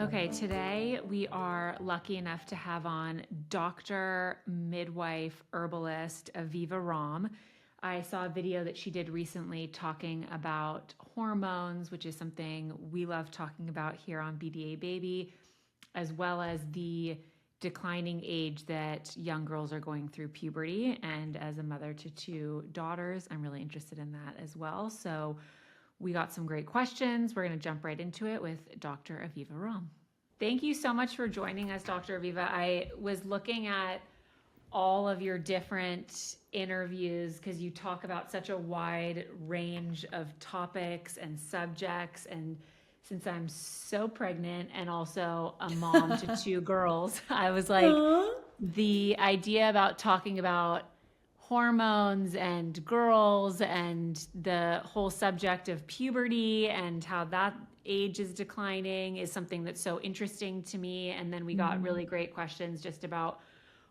Okay, today we are lucky enough to have on doctor, midwife, herbalist Aviva Romm. I saw a video that she did recently talking about hormones, which is something we love talking about here on BDA Baby, as well as the declining age that young girls are going through puberty. And as a mother to two daughters, I'm really interested in that as well. So we got some great questions. We're going to jump right into it with Dr. Aviva Romm. Thank you so much for joining us, Dr. Aviva. I was looking at all of your different interviews because you talk about such a wide range of topics and subjects. And since I'm so pregnant and also a mom to two girls, I was like, Aw. the idea about talking about hormones and girls and the whole subject of puberty and how that age is declining is something that's so interesting to me. And then we got really great questions just about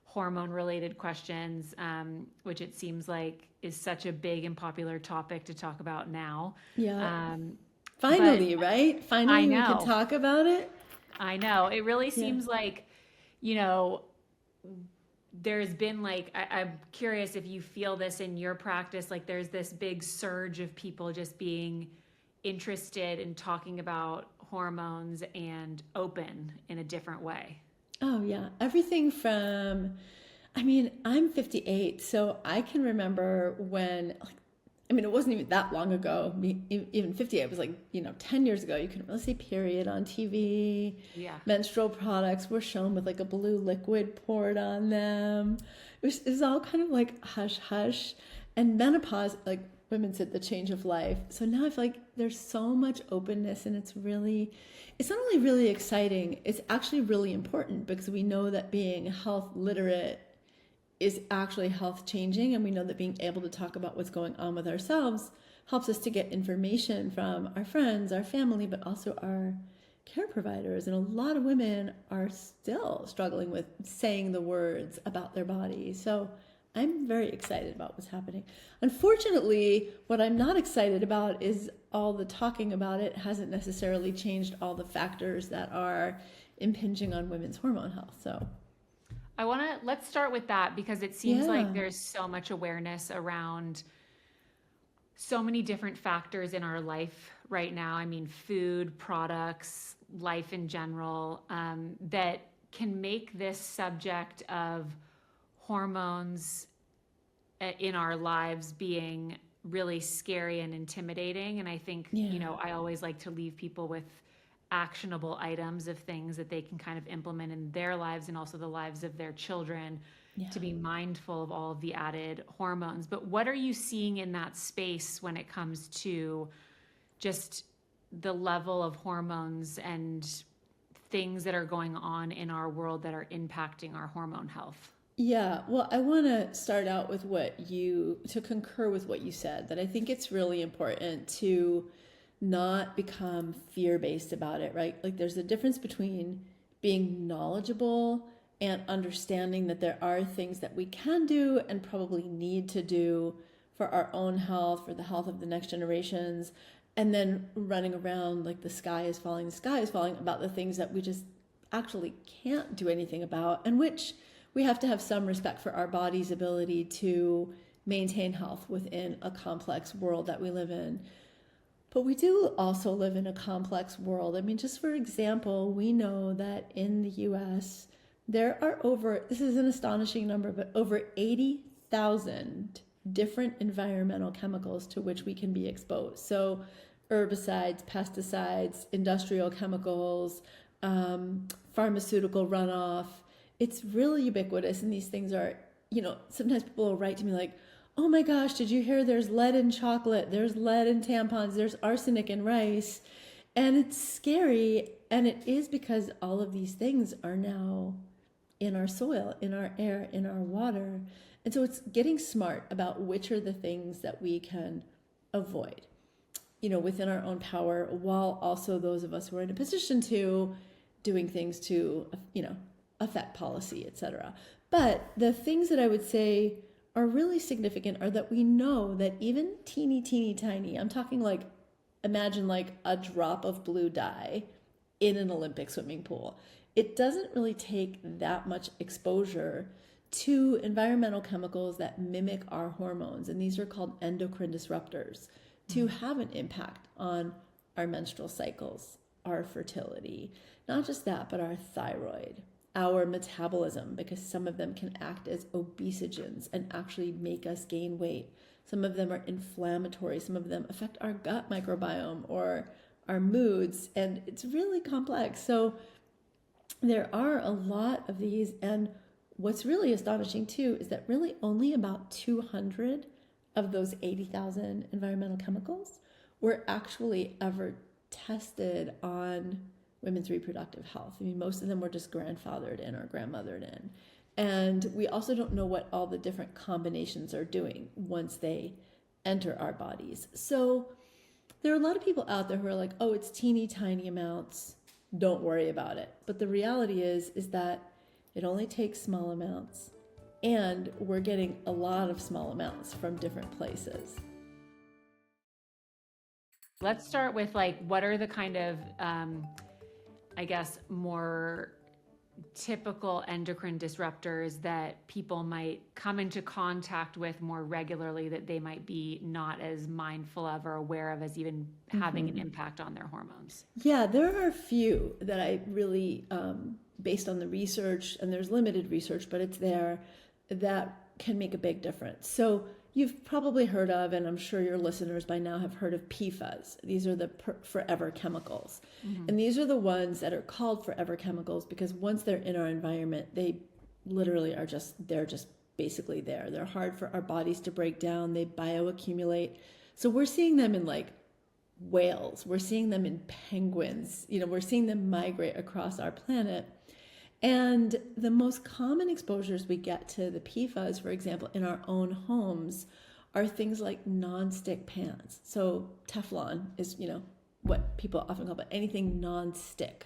hormone related questions, which it seems like is such a big and popular topic to talk about now. Yeah. Um, but Finally, right? I Finally, we can know, talk about it. I know. It really Yeah. seems like, you know, there's been like, I'm curious if you feel this in your practice, like there's this big surge of people just being interested in talking about hormones and open in a different way. Oh, yeah. Everything from, I mean, I'm 58, so I can remember when, like, I mean, it wasn't even that long ago. Even 58 was like, 10 years ago. You couldn't really say period on TV. Yeah. Menstrual products were shown with like a blue liquid poured on them. It was all kind of like hush hush. And menopause, like women said, the change of life. So now I feel like there's so much openness, and it's not only really exciting, it's actually really important because we know that being health literate is actually health changing, and we know that being able to talk about what's going on with ourselves helps us to get information from our friends, our family, but also our care providers. And a lot of women are still struggling with saying the words about their bodies. So I'm very excited about what's happening. Unfortunately, what I'm not excited about is all the talking about it hasn't necessarily changed all the factors that are impinging on women's hormone health. So Let's start with that because it seems like yeah. there's so much awareness around so many different factors in our life right now. I mean, food, products, life in general, that can make this subject of hormones in our lives being really scary and intimidating. And I think, Yeah. I always like to leave people with actionable items of things that they can kind of implement in their lives and also the lives of their children Yeah. to be mindful of all of the added hormones. But what are you seeing in that space when it comes to just the level of hormones and things that are going on in our world that are impacting our hormone health? Yeah, well, I want to start out with to concur with what you said, that I think it's really important to not become fear-based about it, right? Like there's a difference between being knowledgeable and understanding that there are things that we can do and probably need to do for our own health, for the health of the next generations, and then running around like the sky is falling about the things that we just actually can't do anything about, and which we have to have some respect for our body's ability to maintain health within a complex world that we live in. But we do also live in a complex world. I mean, just for example, we know that in the US, there are this is an astonishing number, but over 80,000 different environmental chemicals to which we can be exposed. So herbicides, pesticides, industrial chemicals, pharmaceutical runoff. It's really ubiquitous, and these things are, sometimes people will write to me like, oh my gosh, did you hear there's lead in chocolate, there's lead in tampons, there's arsenic in rice? And it's scary, and it is because all of these things are now in our soil, in our air, in our water. And so it's getting smart about which are the things that we can avoid, within our own power, while also those of us who are in a position to doing things to, affect policy, etc. But the things that I would say are really significant are that we know that even teeny, teeny, tiny, I'm talking like, imagine like a drop of blue dye in an Olympic swimming pool. It doesn't really take that much exposure to environmental chemicals that mimic our hormones, and these are called endocrine disruptors, to have an impact on our menstrual cycles, our fertility, not just that, but our thyroid, our metabolism, because some of them can act as obesogens and actually make us gain weight. Some of them are inflammatory, some of them affect our gut microbiome or our moods, and it's really complex. So there are a lot of these, and what's really astonishing too is that really only about 200 of those 80,000 environmental chemicals were actually ever tested on women's reproductive health. I mean, most of them were just grandfathered in or grandmothered in. And we also don't know what all the different combinations are doing once they enter our bodies. So there are a lot of people out there who are like, oh, it's teeny tiny amounts, don't worry about it. But the reality is that it only takes small amounts, and we're getting a lot of small amounts from different places. Let's start with like, what are the kind of, I guess, more typical endocrine disruptors that people might come into contact with more regularly that they might be not as mindful of or aware of as even having an impact on their hormones? Yeah, there are a few that I really, based on the research, and there's limited research, but it's there, that can make a big difference. So you've probably heard of, and I'm sure your listeners by now have heard of PFAS. These are the forever chemicals. And these are the ones that are called forever chemicals because once they're in our environment, they literally are they're just basically there. They're hard for our bodies to break down. They bioaccumulate. So we're seeing them in like whales. We're seeing them in penguins. We're seeing them migrate across our planet. And the most common exposures we get to the PFAS, for example, in our own homes are things like nonstick pans. So Teflon is, what people often call, but anything nonstick.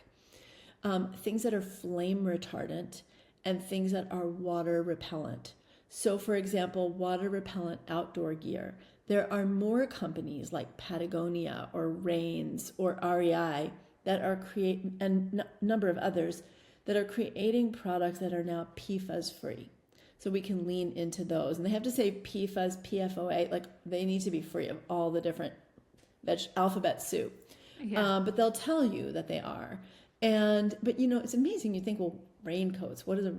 Things that are flame retardant and things that are water repellent. So for example, water repellent outdoor gear. There are more companies like Patagonia or Rains or REI that are and a number of others that are creating products that are now PFAS free. So we can lean into those. And they have to say PFAS, PFOA, like they need to be free of all the different alphabet soup. Yeah. But they'll tell you that they are. But it's amazing. You think, well, raincoats, what is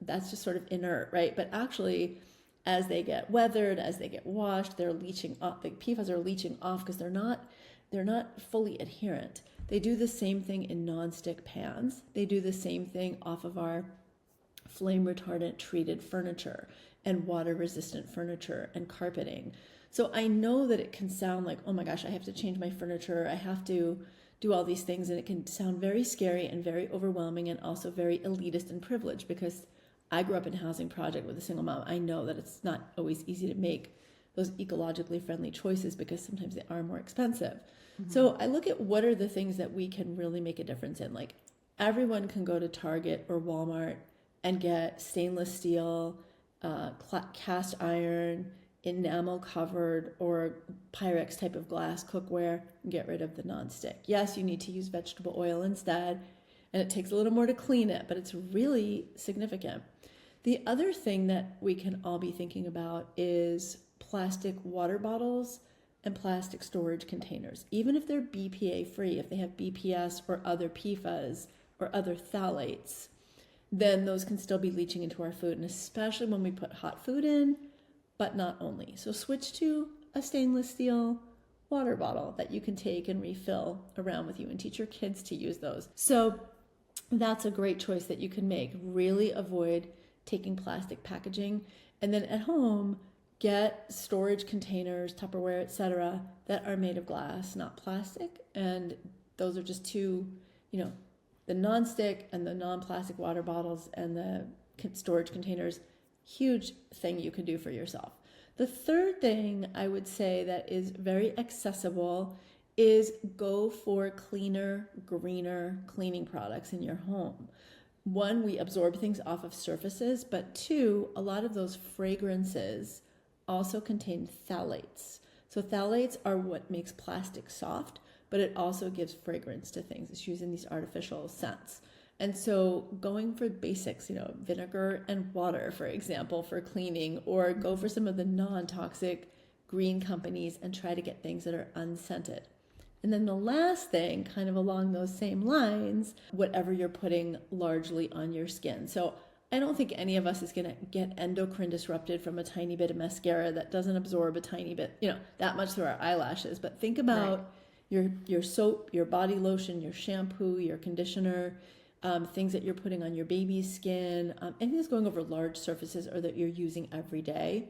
that's just sort of inert, right? But actually, as they get weathered, as they get washed, they're leaching off. The PFAS are leaching off because they're not fully adherent. They do the same thing in nonstick pans. They do the same thing off of our flame retardant treated furniture and water resistant furniture and carpeting. So I know that it can sound like, oh my gosh, I have to change my furniture. I have to do all these things. And it can sound very scary and very overwhelming and also very elitist and privileged because I grew up in a housing project with a single mom. I know that it's not always easy to make those ecologically friendly choices because sometimes they are more expensive. So I look at what are the things that we can really make a difference in. Like everyone can go to Target or Walmart and get stainless steel, cast iron, enamel covered or Pyrex type of glass cookware and get rid of the nonstick. Yes, you need to use vegetable oil instead, and it takes a little more to clean it, but it's really significant. The other thing that we can all be thinking about is plastic water bottles and plastic storage containers. Even if they're BPA free, if they have BPS or other PFAS or other phthalates, then those can still be leaching into our food, and especially when we put hot food in, but not only. So switch to a stainless steel water bottle that you can take and refill around with you and teach your kids to use those. So that's a great choice that you can make. Really avoid taking plastic packaging, and then at home, get storage containers, Tupperware, etc., that are made of glass, not plastic. And those are just two, the nonstick and the non-plastic water bottles and the storage containers, huge thing you can do for yourself. The third thing I would say that is very accessible is go for cleaner, greener cleaning products in your home. One, we absorb things off of surfaces, but two, a lot of those fragrances also contain phthalates. So phthalates are what makes plastic soft, but it also gives fragrance to things. It's using these artificial scents. And so going for basics, vinegar and water, for example, for cleaning, or go for some of the non-toxic green companies and try to get things that are unscented. And then the last thing, kind of along those same lines, whatever you're putting largely on your skin. So I don't think any of us is going to get endocrine disrupted from a tiny bit of mascara that doesn't absorb a tiny bit, that much through our eyelashes. But think about your soap, your body lotion, your shampoo, your conditioner, things that you're putting on your baby's skin, anything that's going over large surfaces or that you're using every day.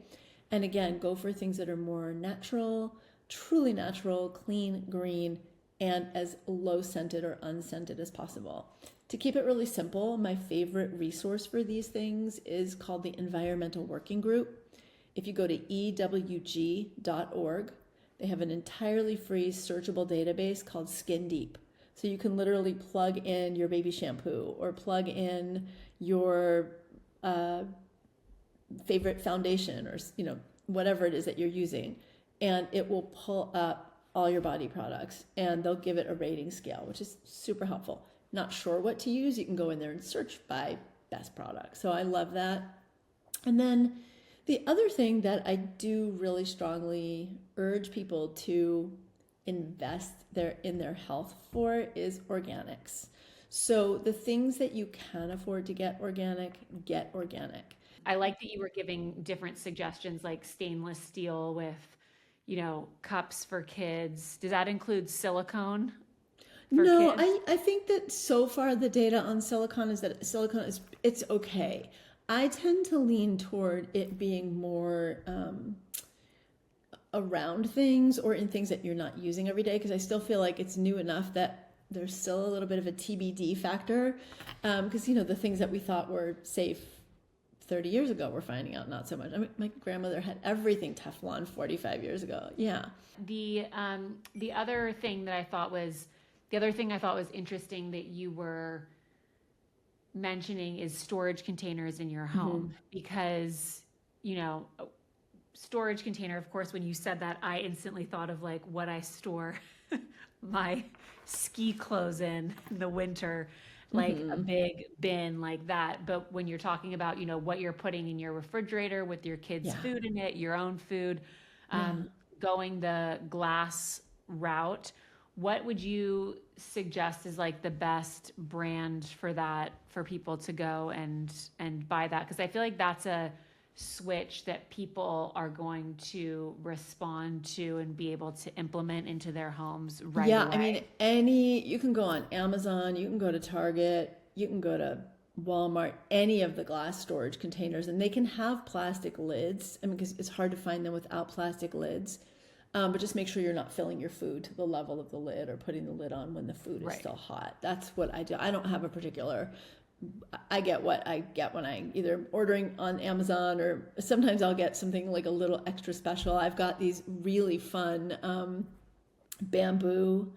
And again, go for things that are more natural, truly natural, clean, green, and as low scented or unscented as possible. To keep it really simple, my favorite resource for these things is called the Environmental Working Group. If you go to ewg.org, they have an entirely free searchable database called Skin Deep. So you can literally plug in your baby shampoo or plug in your favorite foundation or whatever it is that you're using, and it will pull up all your body products and they'll give it a rating scale, which is super helpful. Not sure what to use, you can go in there and search by best product. So I love that. And then the other thing that I do really strongly urge people to invest in their health for is organics. So the things that you can afford to get organic. I like that you were giving different suggestions, like stainless steel with, cups for kids. Does that include silicone for No, kids? I think that so far the data on silicone is that it's okay. I tend to lean toward it being more around things or in things that you're not using every day, because I still feel like it's new enough that there's still a little bit of a TBD factor, because the things that we thought were safe 30 years ago we're finding out not so much. I mean, my grandmother had everything Teflon 45 years ago. Yeah. The other thing I thought was interesting that you were mentioning is storage containers in your home, because storage container, of course, when you said that, I instantly thought of like what I store my ski clothes in the winter, like a big bin like that. But when you're talking about, what you're putting in your refrigerator with your kids' food in it, your own food, going the glass route, what would you suggest is like the best brand for that, for people to go and buy that? Because I feel like that's a switch that people are going to respond to and be able to implement into their homes right away. I mean, you can go on Amazon, you can go to Target, you can go to Walmart, any of the glass storage containers, and they can have plastic lids. I mean, because it's hard to find them without plastic lids. But just make sure you're not filling your food to the level of the lid or putting the lid on when the food is still hot. That's what I do. I don't have a particular, I get what I get when I either ordering on Amazon, or sometimes I'll get something like a little extra special. I've got these really fun bamboo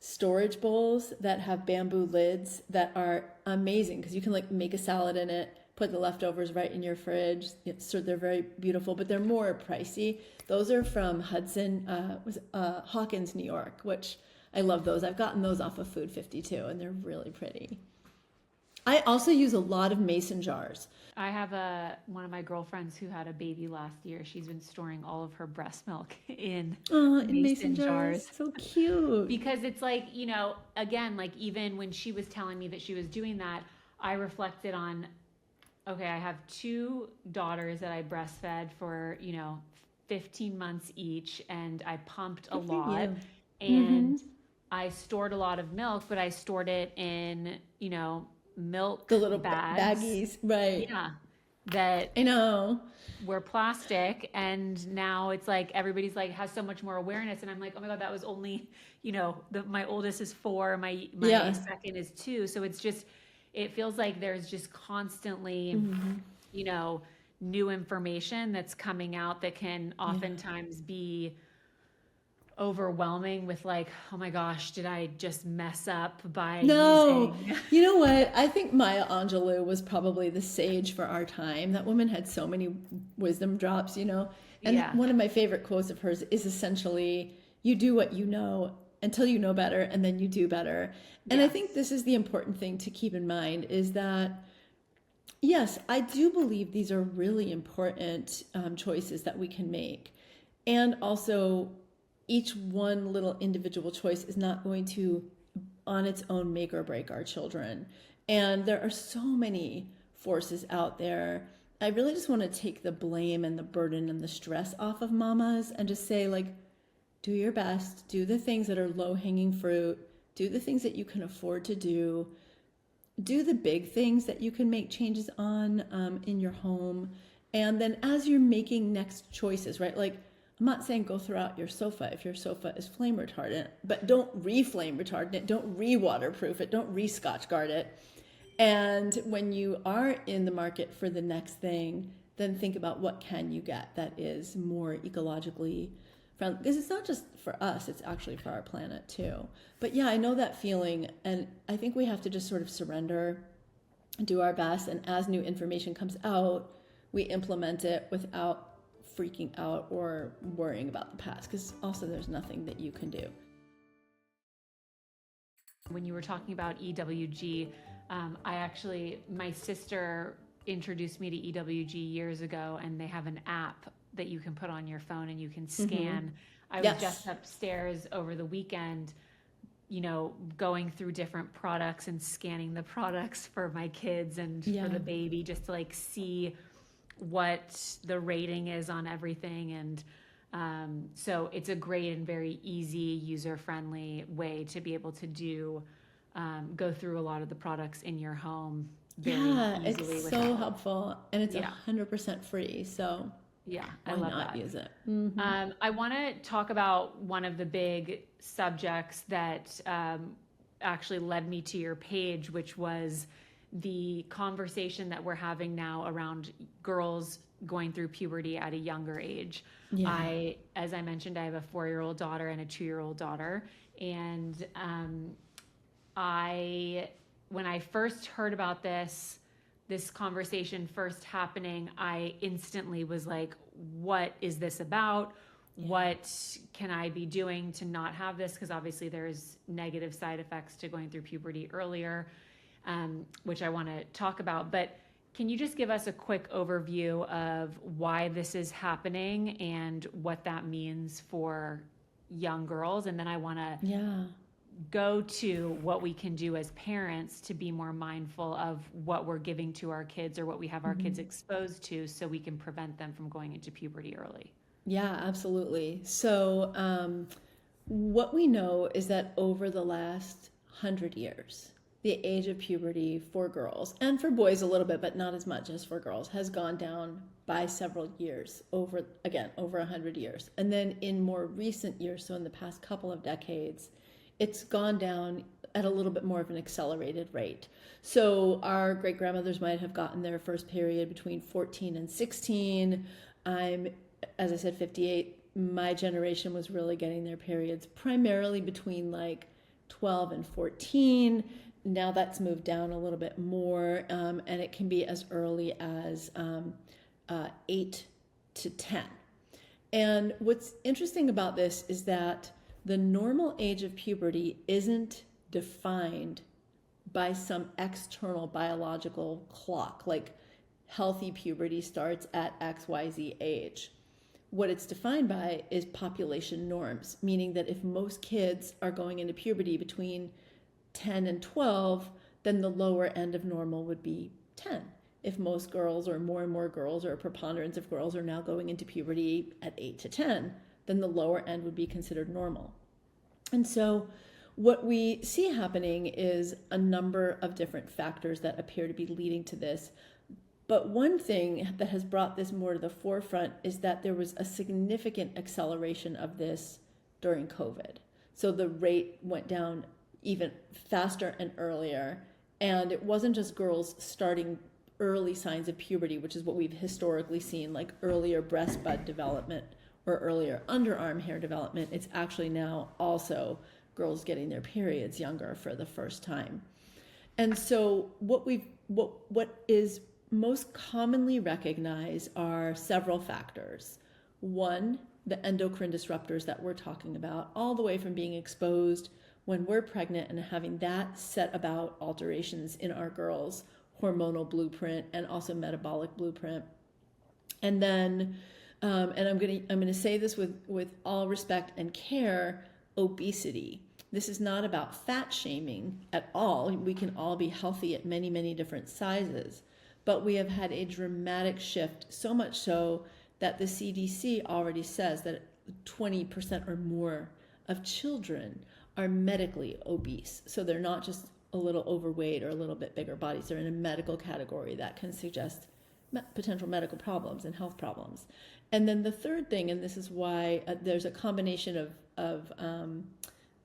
storage bowls that have bamboo lids that are amazing, because you can like make a salad in it, put the leftovers right in your fridge. So they're very beautiful, but they're more pricey. Those are from Hawkins, New York, which I love those. I've gotten those off of Food 52 and they're really pretty. I also use a lot of mason jars. I have one of my girlfriends who had a baby last year. She's been storing all of her breast milk in mason jars. So cute. Because it's like, again, like even when she was telling me that she was doing that, I reflected on, okay, I have 2 daughters that I breastfed for, 15 months each, and I pumped a lot, and I stored a lot of milk, but I stored it in, milk, the little bags, baggies, right? Yeah, that I know were plastic, and now it's like everybody's like has so much more awareness, and I'm like, oh my god, that was only, my oldest is 4, my second is 2, so it's just, it feels like there's just constantly, new information that's coming out that can oftentimes be overwhelming with like, oh my gosh, did I just mess up by using... You know what? I think Maya Angelou was probably the sage for our time. That woman had so many wisdom drops, And one of my favorite quotes of hers is essentially, you do what you know until you know better, and then you do better. And I Yes. think this is the important thing to keep in mind is that, yes, I do believe these are really important choices that we can make. And also, each one little individual choice is not going to, on its own, make or break our children. And there are so many forces out there. I really just want to take the blame and the burden and the stress off of mamas and just say, like, do your best, do the things that are low-hanging fruit, do the things that you can afford to do the big things that you can make changes on in your home. And then as you're making next choices, right? Like, I'm not saying go throw out your sofa if your sofa is flame retardant, but don't re-flame retardant it, don't re-waterproof it, don't re-Scotch guard it. And when you are in the market for the next thing, then think about what can you get that is more ecologically friendly. Because it's not just for us, it's actually for our planet too. But yeah, I know that feeling. And I think we have to just sort of surrender, do our best. And as new information comes out, we implement it without freaking out or worrying about the past. Because also there's nothing that you can do. When you were talking about EWG, my sister introduced me to EWG years ago, and they have an app that you can put on your phone and you can scan. I was just upstairs over the weekend, going through different products and scanning the products for my kids and for the baby, just to like see what the rating is on everything. And so it's a great and very easy, user-friendly way to be able to go through a lot of the products in your home very easily. It's so helpful, and it's 100% free. So I love that. Use it. I want to talk about one of the big subjects that actually led me to your page, which was the conversation that we're having now around girls going through puberty at a younger age. As I mentioned, I have a 4-year-old daughter and a 2-year-old daughter. And when I first heard about this conversation first happening, I instantly was like, what is this about? What can I be doing to not have this? Because obviously there's negative side effects to going through puberty earlier, which I want to talk about. But can you just give us a quick overview of why this is happening and what that means for young girls? And then I want to go to what we can do as parents to be more mindful of what we're giving to our kids or what we have our kids exposed to, so we can prevent them from going into puberty early. Yeah, absolutely. So what we know is that over the last 100 years, the age of puberty for girls, and for boys a little bit, but not as much as for girls, has gone down by several years, over 100 years. And then in more recent years, so in the past couple of decades, it's gone down at a little bit more of an accelerated rate. So our great-grandmothers might have gotten their first period between 14 and 16. I'm, as I said, 58. My generation was really getting their periods primarily between like 12 and 14. Now that's moved down a little bit more, and it can be as early as 8 to 10. And what's interesting about this is that the normal age of puberty isn't defined by some external biological clock, like healthy puberty starts at XYZ age. What it's defined by is population norms, meaning that if most kids are going into puberty between 10 and 12, then the lower end of normal would be 10. If most girls, or more and more girls, or a preponderance of girls, are now going into puberty at 8 to 10, then the lower end would be considered normal. And so what we see happening is a number of different factors that appear to be leading to this. But one thing that has brought this more to the forefront is that there was a significant acceleration of this during COVID. So the rate went down even faster and earlier. And it wasn't just girls starting early signs of puberty, which is what we've historically seen, like earlier breast bud development or earlier underarm hair development. It's actually now also girls getting their periods younger for the first time. And so what is most commonly recognized are several factors. One the endocrine disruptors that we're talking about, all the way from being exposed when we're pregnant and having that set about alterations in our girls' hormonal blueprint and also metabolic blueprint. And then, and I'm gonna say this with all respect and care, obesity. This is not about fat shaming at all. We can all be healthy at many, many different sizes, but we have had a dramatic shift, so much so that the CDC already says that 20% or more of children are medically obese. So they're not just a little overweight or a little bit bigger bodies. They're in a medical category that can suggest potential medical problems and health problems. And then the third thing, and this is why there's a combination of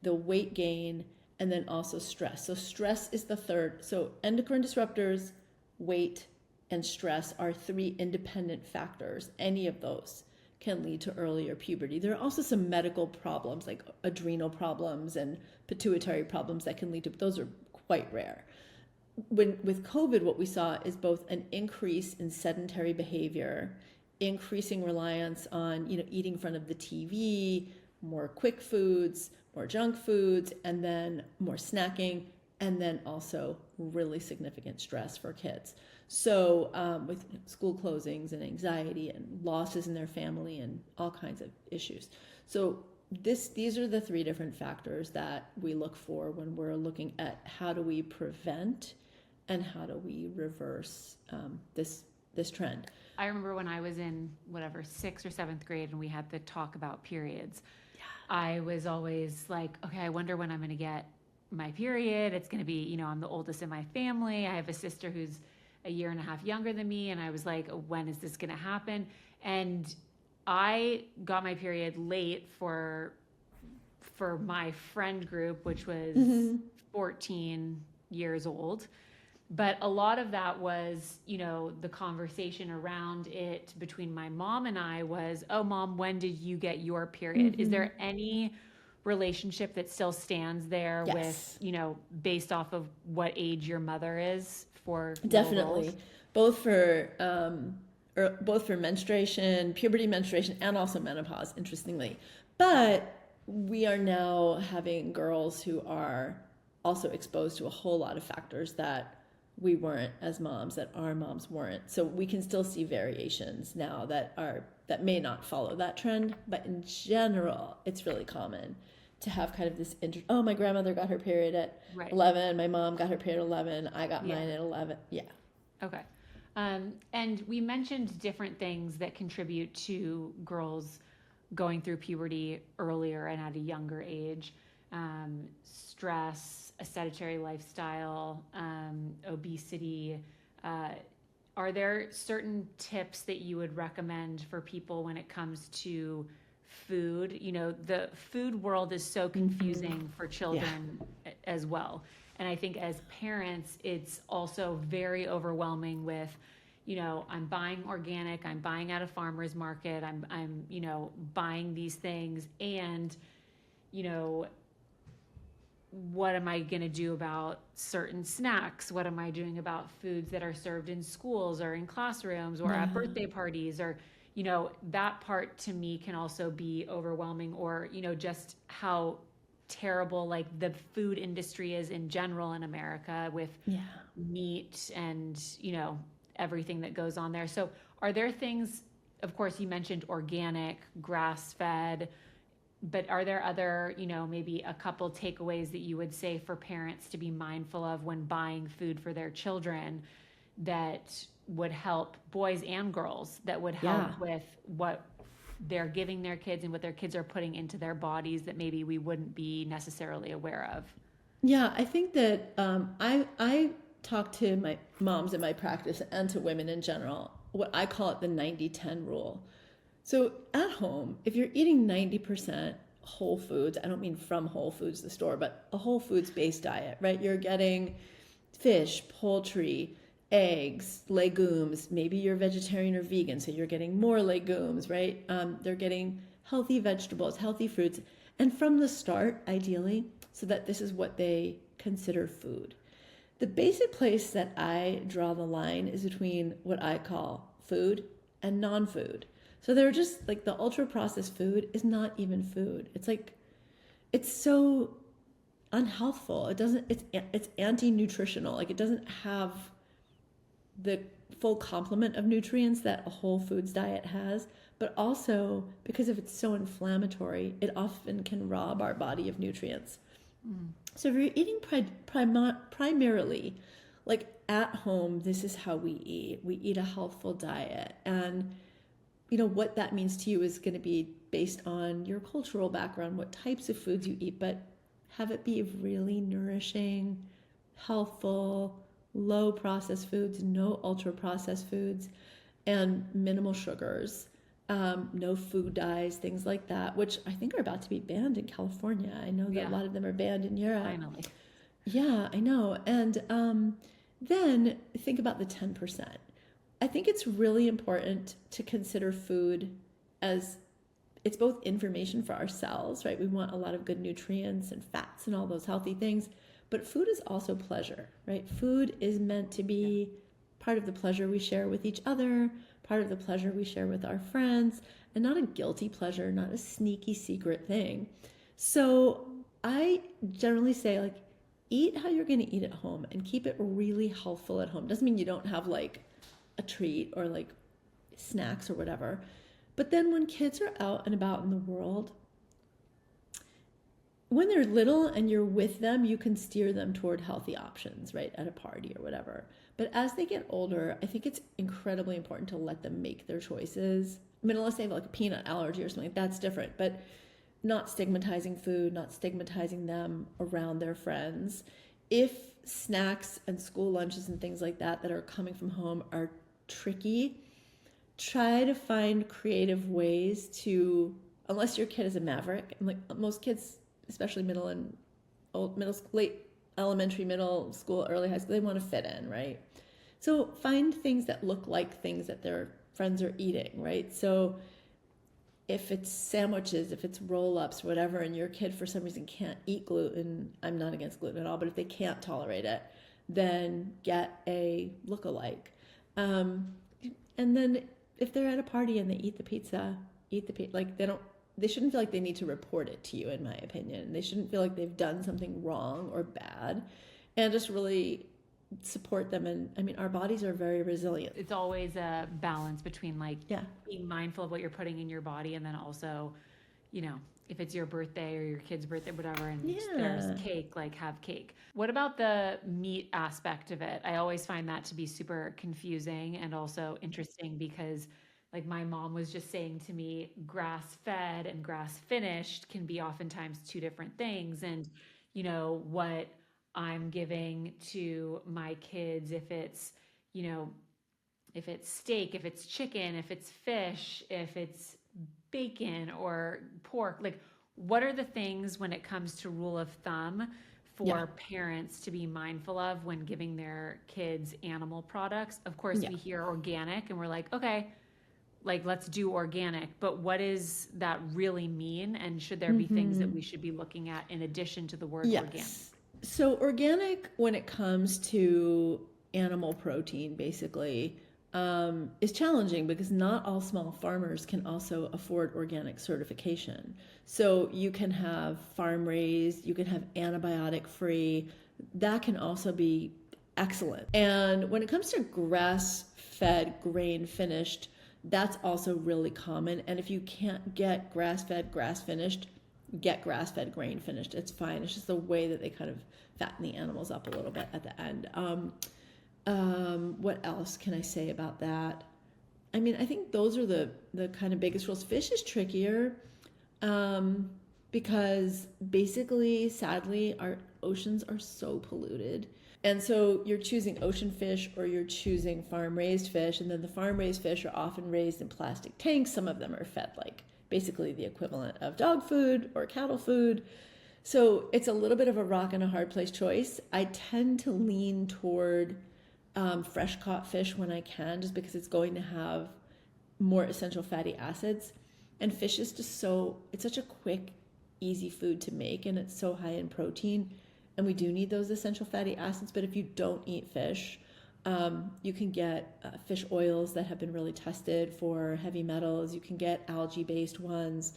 the weight gain and then also stress. So stress is the third. So endocrine disruptors, weight, and stress are three independent factors. Any of those can lead to earlier puberty. There are also some medical problems like adrenal problems and pituitary problems that can lead to, those are quite rare. With COVID, what we saw is both an increase in sedentary behavior, increasing reliance on, eating in front of the TV, more quick foods, more junk foods, and then more snacking, and then also really significant stress for kids. So with school closings and anxiety and losses in their family and all kinds of issues. So these are the three different factors that we look for when we're looking at how do we prevent and how do we reverse this trend. I remember when I was in whatever 6th or 7th grade and we had the talk about periods. Yeah. I was always like, okay, I wonder when I'm going to get my period. It's going to be, I'm the oldest in my family. I have a sister who's a year and a half younger than me. And I was like, when is this going to happen? And I got my period late for my friend group, which was 14 years old. But a lot of that was, the conversation around it between my mom and I was, oh, Mom, when did you get your period? Is there any relationship that still stands there with, based off of what age your mother is for? Definitely. Both for menstruation, puberty, menstruation, and also menopause, interestingly. But we are now having girls who are also exposed to a whole lot of factors that we weren't as moms, that our moms weren't. So we can still see variations now that may not follow that trend, but in general, it's really common to have kind of this my grandmother got her period at 11, my mom got her period at 11, I got mine at 11. Yeah. Okay. And we mentioned different things that contribute to girls going through puberty earlier and at a younger age. Stress, a sedentary lifestyle, obesity. Are there certain tips that you would recommend for people when it comes to food? The food world is so confusing for children as well. And I think as parents, it's also very overwhelming with, I'm buying organic, I'm buying at a farmer's market, I'm buying these things, and, what am I going to do about certain snacks? What am I doing about foods that are served in schools or in classrooms or at birthday parties? Or, that part to me can also be overwhelming, or, just how terrible like the food industry is in general in America with meat and, everything that goes on there. So are there things, of course, you mentioned organic, grass-fed, but are there other, maybe a couple takeaways that you would say for parents to be mindful of when buying food for their children that would help boys and girls, that would help with what they're giving their kids and what their kids are putting into their bodies that maybe we wouldn't be necessarily aware of? Yeah, I think that I talk to my moms in my practice and to women in general, what I call it the 90-10 rule. So at home, if you're eating 90% whole foods, I don't mean from Whole Foods, the store, but a whole foods based diet, right? You're getting fish, poultry, eggs, legumes, maybe you're vegetarian or vegan, so you're getting more legumes, right? They're getting healthy vegetables, healthy fruits, and from the start, ideally, so that this is what they consider food. The basic place that I draw the line is between what I call food and non-food. So they're just like, the ultra processed food is not even food. It's like, it's so unhealthful. It's anti-nutritional. Like, it doesn't have the full complement of nutrients that a whole foods diet has, but also because if it's so inflammatory, it often can rob our body of nutrients. So if you're eating primarily like at home, this is how we eat. We eat a healthful diet. And what that means to you is going to be based on your cultural background, what types of foods you eat, but have it be really nourishing, healthful, low processed foods, no ultra processed foods, and minimal sugars, no food dyes, things like that, which I think are about to be banned in California. I know that a lot of them are banned in Europe. Finally. Yeah, I know. And then think about the 10%. I think it's really important to consider food as it's both information for ourselves, right? We want a lot of good nutrients and fats and all those healthy things, but food is also pleasure, right? Food is meant to be part of the pleasure we share with each other, part of the pleasure we share with our friends, and not a guilty pleasure, not a sneaky secret thing. So I generally say, like, eat how you're going to eat at home and keep it really healthful at home. Doesn't mean you don't have like a treat or like snacks or whatever. But then when kids are out and about in the world, when they're little and you're with them, you can steer them toward healthy options, right? At a party or whatever. But as they get older, I think it's incredibly important to let them make their choices. I mean, unless they have like a peanut allergy or something, that's different. But not stigmatizing food, not stigmatizing them around their friends. If snacks and school lunches and things like that that are coming from home are tricky, try to find creative ways to, unless your kid is a maverick, and like most kids, especially late elementary, middle school, early high school, they want to fit in, right? So find things that look like things that their friends are eating, right? So if it's sandwiches, if it's roll-ups, whatever, and your kid for some reason can't eat gluten, I'm not against gluten at all, but if they can't tolerate it, then get a look-alike. And then if they're at a party and they eat the pizza, like they shouldn't feel like they need to report it to you, in my opinion. They shouldn't feel like they've done something wrong or bad, and just really support them. And I mean, our bodies are very resilient. It's always a balance between like Yeah. being mindful of what you're putting in your body, and then also, if it's your birthday or your kid's birthday, whatever, and there's cake, like have cake. What about the meat aspect of it? I always find that to be super confusing and also interesting because like my mom was just saying to me, grass fed and grass finished can be oftentimes two different things. And, what I'm giving to my kids, if it's steak, if it's chicken, if it's fish, if it's bacon or pork, like what are the things when it comes to rule of thumb for parents to be mindful of when giving their kids animal products? Of course, we hear organic and we're like, okay, like let's do organic, but what does that really mean? And should there be things that we should be looking at in addition to the word organic? So organic, when it comes to animal protein, basically, is challenging because not all small farmers can also afford organic certification. So you can have farm raised, you can have antibiotic free. That can also be excellent. And when it comes to grass fed, grain finished, that's also really common. And if you can't get grass fed, grass finished, get grass fed, grain finished. It's fine. It's just the way that they kind of fatten the animals up a little bit at the end. What else can I say about that? I mean, I think those are the kind of biggest rules. Fish is trickier because basically, sadly, our oceans are so polluted. And so you're choosing ocean fish or you're choosing farm-raised fish, and then the farm-raised fish are often raised in plastic tanks. Some of them are fed like basically the equivalent of dog food or cattle food. So it's a little bit of a rock and a hard place choice. I tend to lean toward fresh caught fish when I can, just because it's going to have more essential fatty acids. And fish is just it's such a quick, easy food to make, and it's so high in protein. And we do need those essential fatty acids. But if you don't eat fish, You can get fish oils that have been really tested for heavy metals. You can get algae-based ones.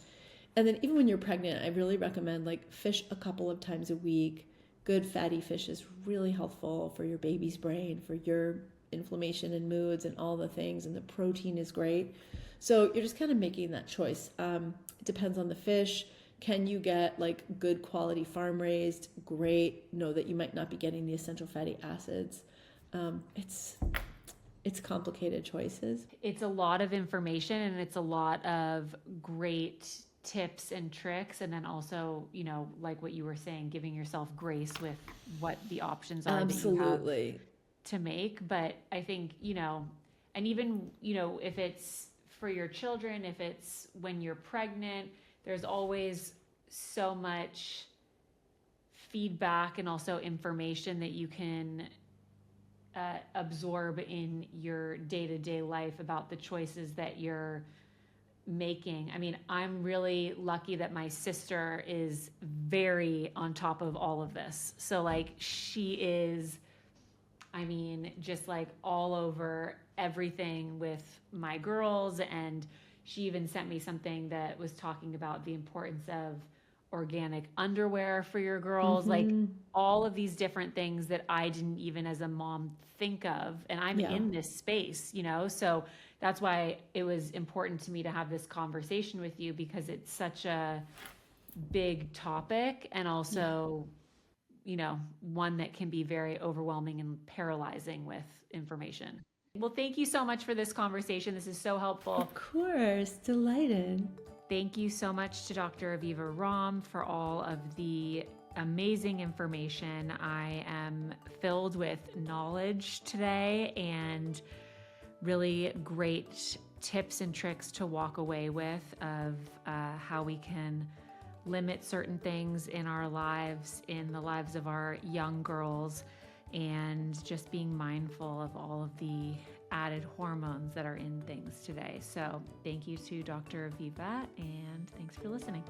And then even when you're pregnant, I really recommend like fish a couple of times a week. Good fatty fish is really helpful for your baby's brain, for your inflammation and moods and all the things. And the protein is great. So you're just kind of making that choice. It depends on the fish. Can you get like good quality farm raised? Great. Know that you might not be getting the essential fatty acids. It's complicated choices. It's a lot of information and it's a lot of great tips and tricks. And then also, like what you were saying, giving yourself grace with what the options are that you have to make. But I think, and even, if it's for your children, if it's when you're pregnant, there's always so much feedback and also information that you can absorb in your day-to-day life about the choices that you're making. I mean, I'm really lucky that my sister is very on top of all of this. So like she is, I mean, just like all over everything with my girls. And she even sent me something that was talking about the importance of organic underwear for your girls, like all of these different things that I didn't even as a mom think of. And I'm in this space, so that's why it was important to me to have this conversation with you, because it's such a big topic and also, one that can be very overwhelming and paralyzing with information. Well, thank you so much for this conversation. This is so helpful. Of course, delighted. Thank you so much to Dr. Aviva Romm for all of the amazing information. I am filled with knowledge today and really great tips and tricks to walk away with of how we can limit certain things in our lives, in the lives of our young girls, and just being mindful of all of the added hormones that are in things today. So thank you to Dr. Aviva, and thanks for listening.